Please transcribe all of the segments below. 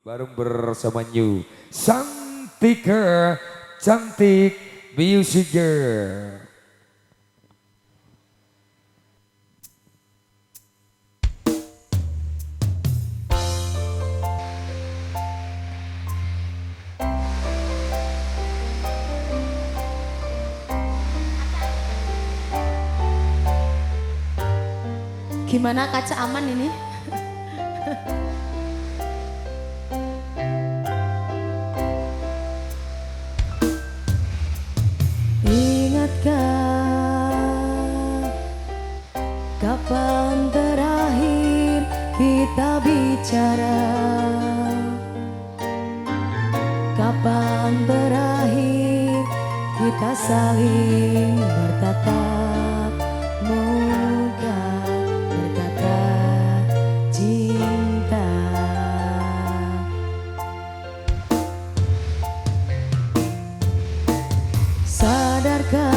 bareng bersama New Santika Cantik Music Girl. Gimana kaca aman ini? Ingatkah kapan terakhir kita bicara? Kapan terakhir kita saling bertatap muka? Sadarkah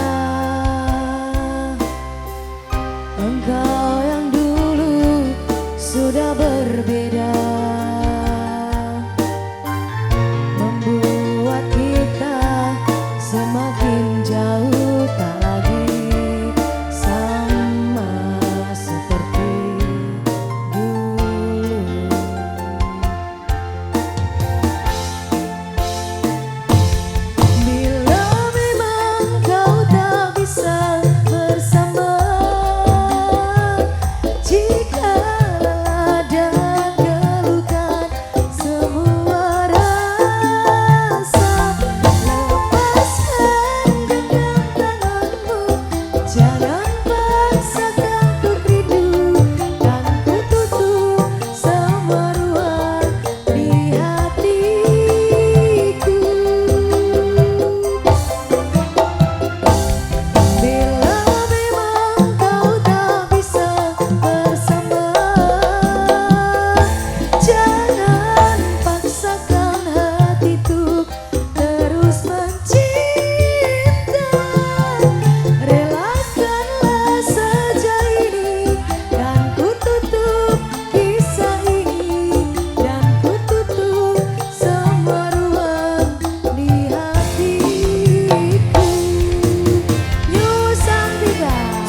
engkau yang dulu sudah berbeda, membuat kita semakin jauh, tak lagi sama seperti dulu. Bila kau tak bisa bersama, jika lelah dan gelukan semua rasa, lepaskan genggam tanganmu, jangan paksakan ku rindu, kan ku tutup semua ruang di hatiku.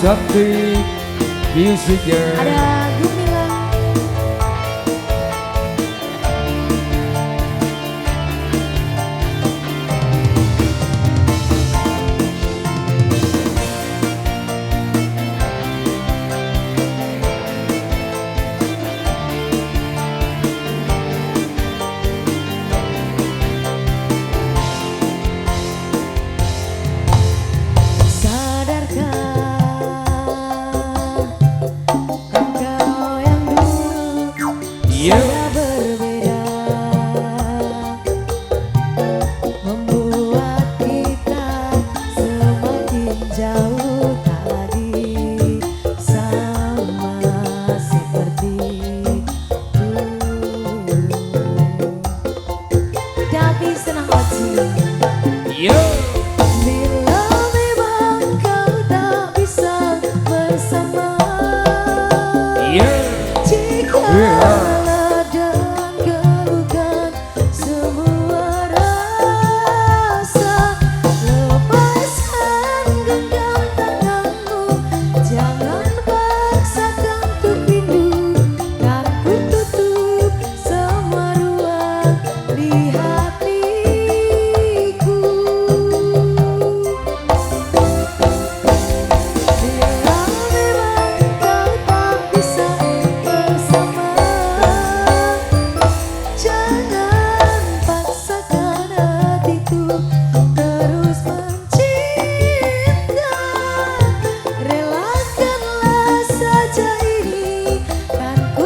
Cantik Music Girl. Ada Gumila. Sudah berbeda, membuat kita semakin jauh, tak lagi sama seperti dulu. Tapi senang hati. Bila memang kau tak bisa bersama, jika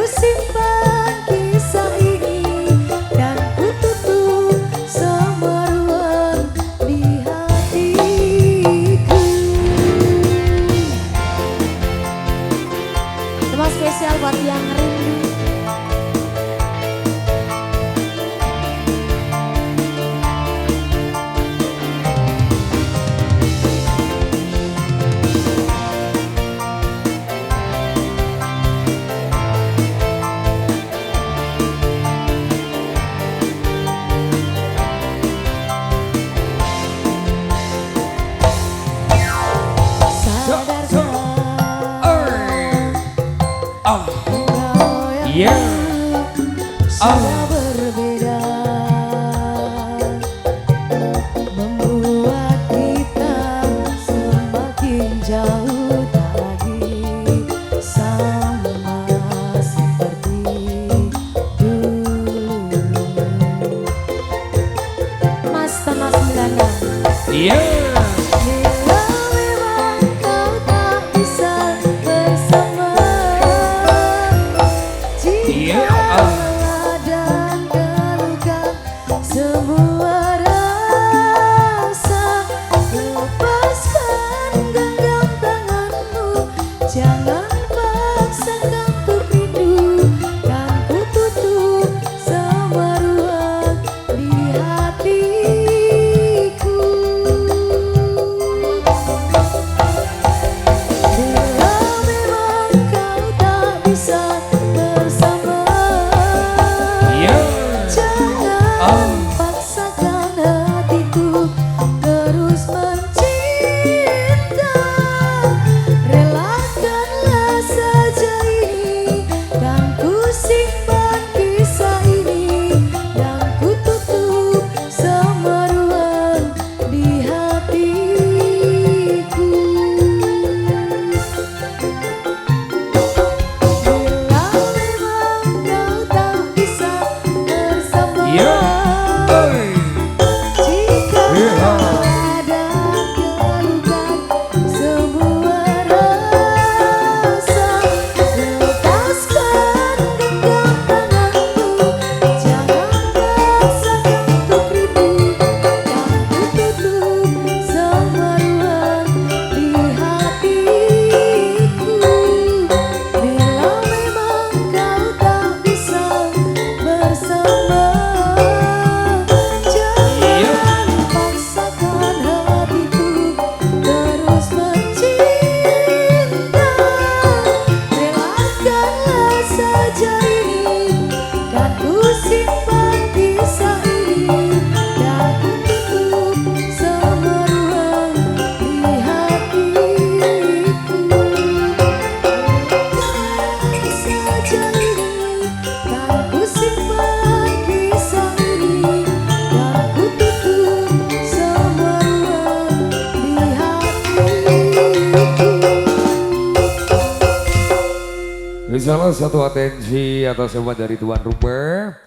simpan kisah ini dan ku tutup cara berbeda membuat kita semakin jauh, tak lagi sama seperti dulu. Mas Tama 96. Iya. Bila memang kau tak bisa bersama, jika dan terluka semua rasa, lepaskan genggam tanganmu, jangan paksakan untuk rindu, kan ku tutup semua ruang di hatiku. Bila memang kau tak bisa bersama, jangan paksakan hatiku terus mencinta. Relakanlah saja ini, kan ku simpan kisah ini, dan ku tutup semua ruang di hatiku. Bila memang kau tak bisa bersama, jika ada kelukan semua rasa, lepaskan genggam tanganmu, jangan paksakan untuk rindu, kan ku tutup semua ruang di hatiku. Bila memang kau tak bisa bersama, jangan paksakan hatiku terus mencinta. Relakanlah saja ini, kan ku simpan kisah ini, dan ku tutup semua ruang di hatiku. Saja ini, kan ku simpan kisah ini, dan ku tutup semua ruang di hatiku. Salah satu atensi atas hemat dari tuan rumah.